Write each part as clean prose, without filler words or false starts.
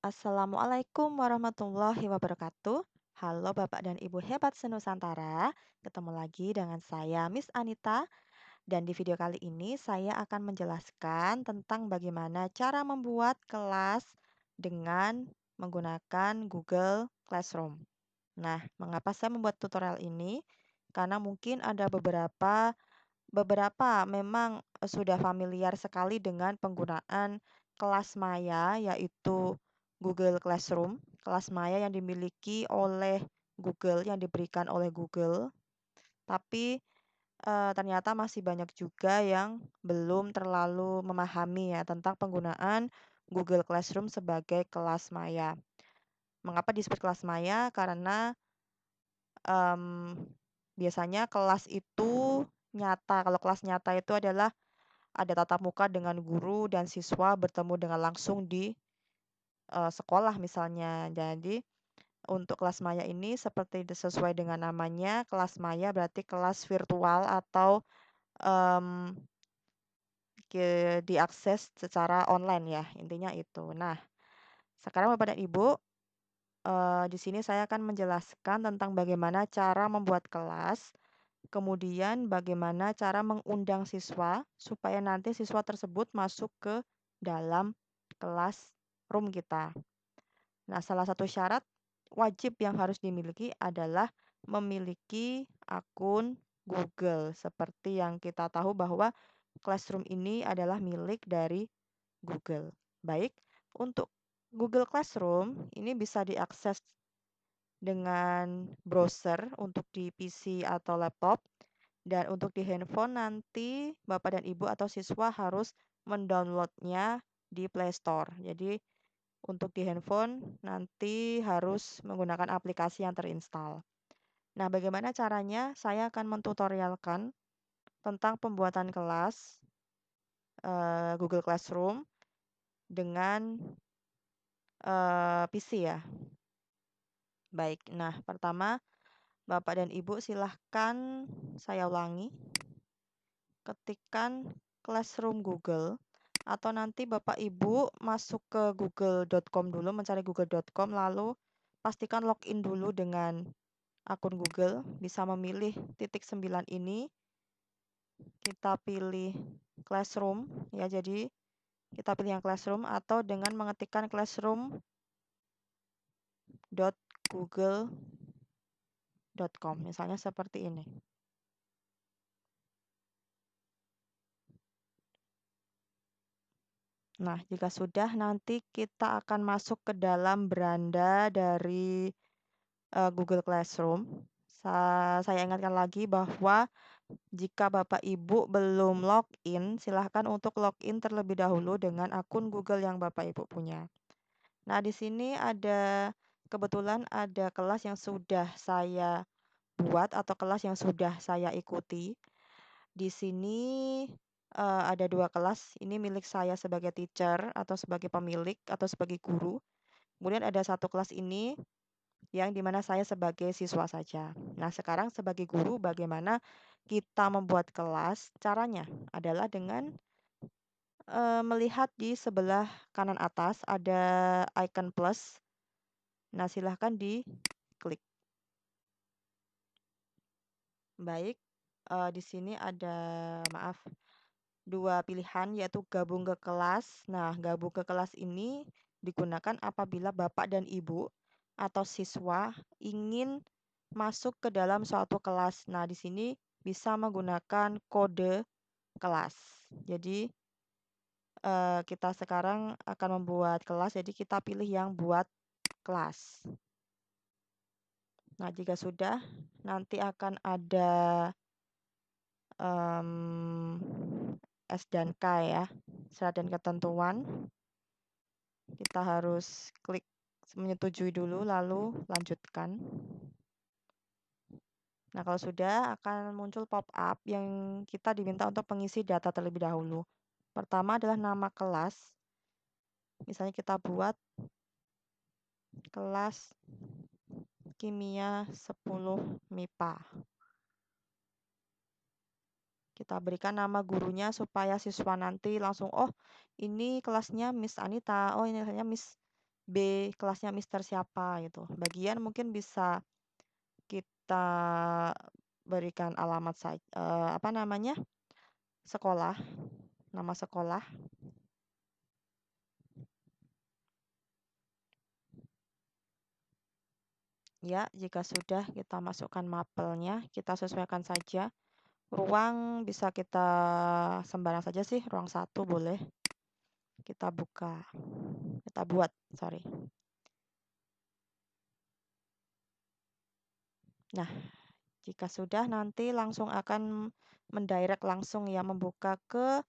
Assalamualaikum warahmatullahi wabarakatuh. Halo Bapak dan Ibu hebat senusantara. Ketemu lagi dengan saya Miss Anita dan di video kali ini saya akan menjelaskan tentang bagaimana cara membuat kelas dengan menggunakan Google Classroom. Nah, mengapa saya membuat tutorial ini? Karena mungkin ada beberapa memang sudah familiar sekali dengan penggunaan kelas maya, yaitu Google Classroom, kelas maya yang dimiliki oleh Google, yang diberikan oleh Google. Tapi ternyata masih banyak juga yang belum terlalu memahami ya tentang penggunaan Google Classroom sebagai kelas maya. Mengapa disebut kelas maya? Karena em, biasanya kelas itu nyata. Kalau kelas nyata itu adalah ada tatap muka dengan guru dan siswa bertemu dengan langsung di sekolah misalnya. Jadi untuk kelas maya ini seperti sesuai dengan namanya, kelas maya berarti kelas virtual atau em, diakses secara online ya, intinya itu. Nah, sekarang Bapak dan Ibu, di sini saya akan menjelaskan tentang bagaimana cara membuat kelas, kemudian bagaimana cara mengundang siswa supaya nanti siswa tersebut masuk ke dalam kelas room kita. Nah, salah satu syarat wajib yang harus dimiliki adalah memiliki akun Google. Seperti yang kita tahu bahwa Classroom ini adalah milik dari Google. Baik, untuk Google Classroom ini bisa diakses dengan browser untuk di PC atau laptop. Dan untuk di handphone nanti Bapak dan Ibu atau siswa harus mendownloadnya di Play Store. Jadi untuk di handphone nanti harus menggunakan aplikasi yang terinstall. Nah, bagaimana caranya? Saya akan mentutorialkan tentang pembuatan kelas Google Classroom dengan PC ya. Baik, nah pertama Bapak dan Ibu silahkan saya ulangi, ketikkan Classroom Google atau nanti Bapak Ibu masuk ke google.com dulu, mencari google.com lalu pastikan login dulu dengan akun Google, bisa memilih titik 9 ini, kita pilih Classroom ya, jadi kita pilih yang Classroom atau dengan mengetikkan classroom.google.com, misalnya seperti ini. Nah, jika sudah nanti kita akan masuk ke dalam beranda dari Google Classroom. Saya ingatkan lagi bahwa jika Bapak Ibu belum login, silahkan untuk login terlebih dahulu dengan akun Google yang Bapak Ibu punya. Nah, di sini kebetulan ada kelas yang sudah saya buat atau kelas yang sudah saya ikuti. Di sini ada dua kelas, ini milik saya sebagai teacher atau sebagai pemilik atau sebagai guru. Kemudian ada satu kelas ini yang dimana saya sebagai siswa saja. Nah, sekarang sebagai guru bagaimana kita membuat kelas? Caranya adalah dengan melihat di sebelah kanan atas ada icon plus. Nah, silahkan diklik. Baik, di sini ada, maaf, dua pilihan yaitu gabung ke kelas. Nah, gabung ke kelas ini digunakan apabila Bapak dan Ibu atau siswa ingin masuk ke dalam suatu kelas. Nah, di sini bisa menggunakan kode kelas. Jadi, kita sekarang akan membuat kelas, jadi kita pilih yang buat kelas. Nah, jika sudah, nanti akan ada S dan K ya, syarat dan ketentuan. Kita harus klik menyetujui dulu, lalu lanjutkan. Nah, kalau sudah akan muncul pop-up yang kita diminta untuk mengisi data terlebih dahulu. Pertama adalah nama kelas. Misalnya kita buat kelas kimia 10 MIPA. Kita berikan nama gurunya supaya siswa nanti langsung, oh ini kelasnya Miss Anita, oh ini kelasnya Miss B kelasnya mister siapa gitu. Bagian mungkin bisa kita berikan alamat apa namanya, sekolah, nama sekolah. Ya, jika sudah kita masukkan mapelnya, kita sesuaikan saja. Ruang bisa kita sembarang saja sih, ruang 1 boleh. Kita buka, kita buat, sorry. Nah, jika sudah nanti langsung akan mendirect langsung ya, membuka ke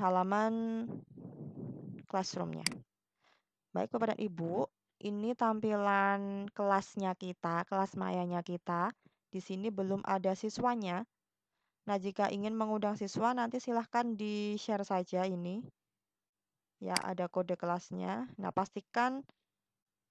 halaman classroomnya. Baik Bapak dan Ibu, ini tampilan kelasnya kita, kelas mayanya kita. Di sini belum ada siswanya. Nah, jika ingin mengundang siswa, nanti silahkan di-share saja ini. Ya, ada kode kelasnya. Nah, pastikan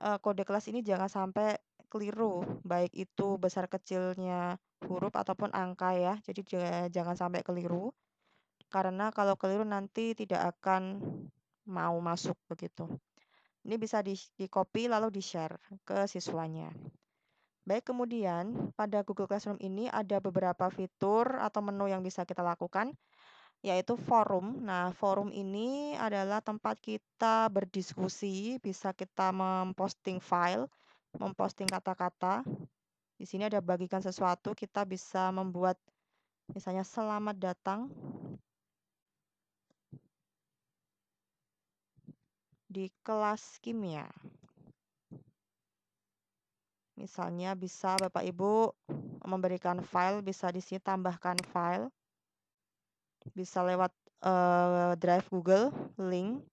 kode kelas ini jangan sampai keliru, baik itu besar kecilnya huruf ataupun angka ya. Jadi jangan sampai keliru, karena kalau keliru nanti tidak akan mau masuk begitu. Ini bisa di-copy lalu di-share ke siswanya. Baik, kemudian pada Google Classroom ini ada beberapa fitur atau menu yang bisa kita lakukan, yaitu forum. Nah, forum ini adalah tempat kita berdiskusi, bisa kita memposting file, memposting kata-kata. Di sini ada bagikan sesuatu, kita bisa membuat misalnya selamat datang di kelas kimia. Misalnya bisa Bapak Ibu memberikan file, bisa di sini tambahkan file, bisa lewat Drive Google, link,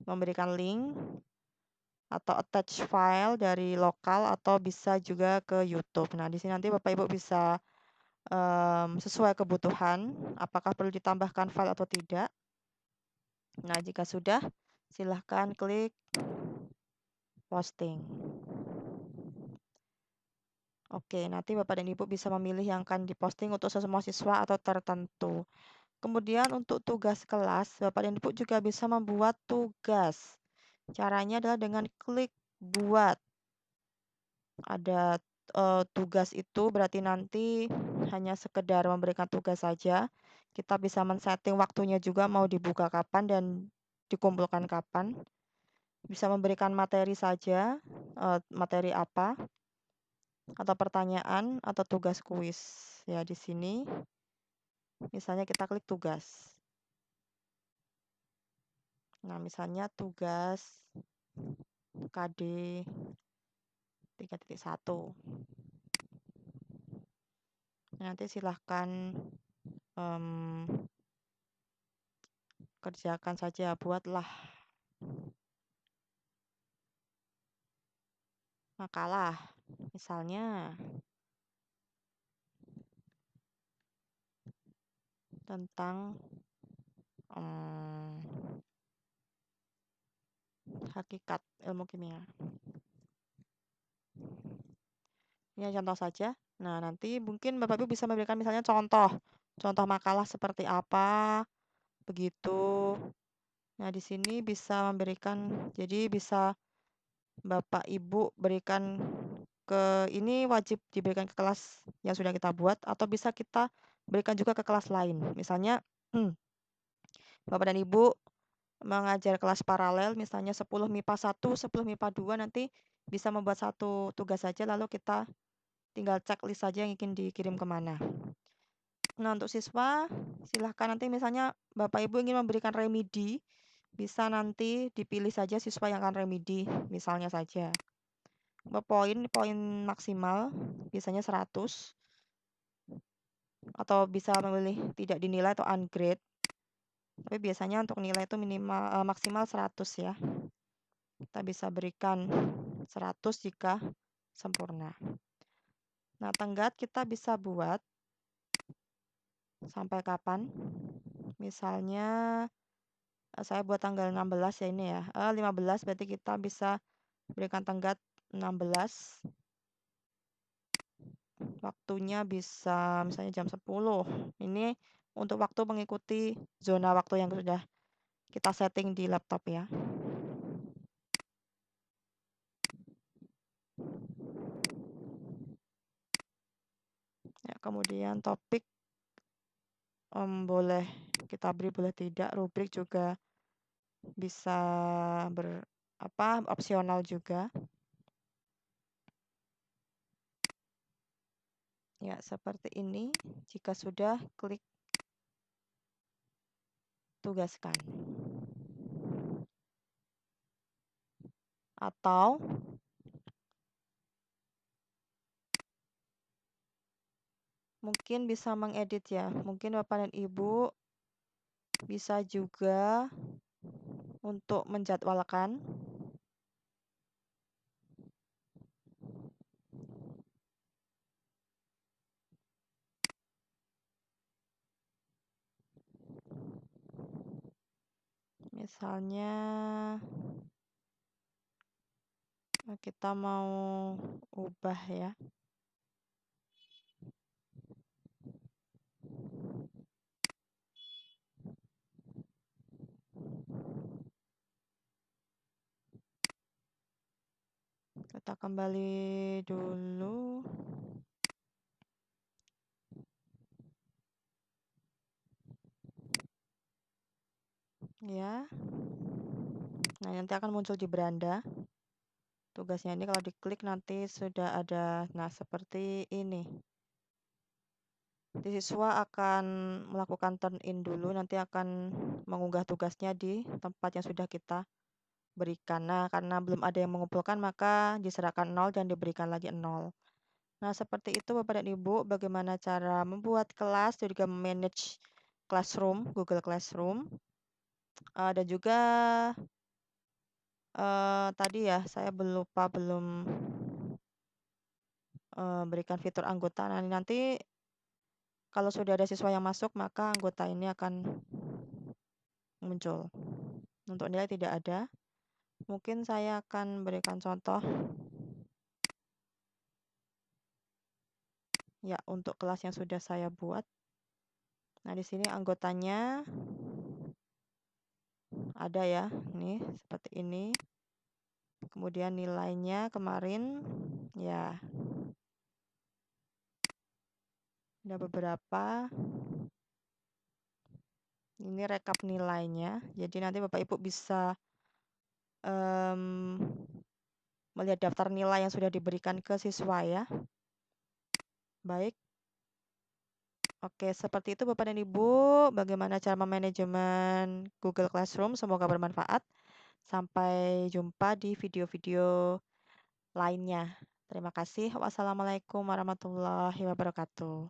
memberikan link, atau attach file dari lokal atau bisa juga ke YouTube. Nah, di sini nanti Bapak Ibu bisa sesuai kebutuhan, apakah perlu ditambahkan file atau tidak. Nah, jika sudah, silahkan klik posting. Oke, nanti Bapak dan Ibu bisa memilih yang akan diposting untuk semua siswa atau tertentu. Kemudian untuk tugas kelas, Bapak dan Ibu juga bisa membuat tugas. Caranya adalah dengan klik buat. Ada tugas itu berarti nanti hanya sekedar memberikan tugas saja. Kita bisa men-setting waktunya juga mau dibuka kapan dan dikumpulkan kapan. Bisa memberikan materi saja, materi apa, atau pertanyaan, atau tugas kuis. Ya, di sini misalnya kita klik tugas. Nah, misalnya tugas KD 3.1. Nanti silahkan kerjakan saja, buatlah makalah. Misalnya tentang hakikat ilmu kimia. Ini contoh saja. Nah, nanti mungkin Bapak Ibu bisa memberikan misalnya contoh makalah seperti apa, begitu. Nah, di sini bisa memberikan, jadi bisa Bapak Ibu berikan ini wajib diberikan ke kelas yang sudah kita buat, atau bisa kita berikan juga ke kelas lain. Misalnya, Bapak dan Ibu mengajar kelas paralel, misalnya 10 MIPA 1, 10 MIPA 2, nanti bisa membuat satu tugas saja, lalu kita tinggal checklist saja yang ingin dikirim kemana. Nah, untuk siswa, silahkan nanti misalnya Bapak Ibu ingin memberikan remedi, bisa nanti dipilih saja siswa yang akan remedi, misalnya saja. Poin maksimal, biasanya 100, atau bisa memilih tidak dinilai atau ungrade. Tapi biasanya untuk nilai itu minimal maksimal 100 ya. Kita bisa berikan 100 jika sempurna. Nah, tenggat kita bisa buat sampai kapan. Misalnya saya buat tanggal 16 ya ini ya. 15 berarti kita bisa berikan tenggat 16. Waktunya bisa misalnya jam 10. Ini untuk waktu mengikuti zona waktu yang sudah kita setting di laptop ya. Ya, kemudian topik boleh kita beri, boleh tidak. Rubrik juga bisa opsional juga. Ya, seperti ini. Jika sudah, klik tugaskan. Atau mungkin bisa mengedit ya. Mungkin Bapak dan Ibu bisa juga untuk menjadwalkan. Misalnya kita mau ubah ya. Kita kembali dulu. Ya. Nah, nanti akan muncul di beranda. Tugasnya ini kalau diklik nanti sudah ada, nah seperti ini. Siswa akan melakukan turn in dulu, nanti akan mengunggah tugasnya di tempat yang sudah kita berikan. Nah, karena belum ada yang mengumpulkan, maka diserahkan 0 dan diberikan lagi 0. Nah, seperti itu Bapak dan Ibu, bagaimana cara membuat kelas dan juga manage classroom, Google Classroom. Dan juga tadi ya, saya belum berikan fitur anggota. Nah, nanti kalau sudah ada siswa yang masuk, maka anggota ini akan muncul. Untuk nilai tidak ada. Mungkin saya akan berikan contoh ya untuk kelas yang sudah saya buat. Nah, di sini anggotanya ada ya, nih seperti ini. Kemudian nilainya kemarin ya ada beberapa. Ini rekap nilainya. Jadi nanti Bapak Ibu bisa melihat daftar nilai yang sudah diberikan ke siswa ya. Baik. Oke, seperti itu Bapak dan Ibu, bagaimana cara memanajemen Google Classroom. Semoga bermanfaat. Sampai jumpa di video-video lainnya. Terima kasih. Wassalamualaikum warahmatullahi wabarakatuh.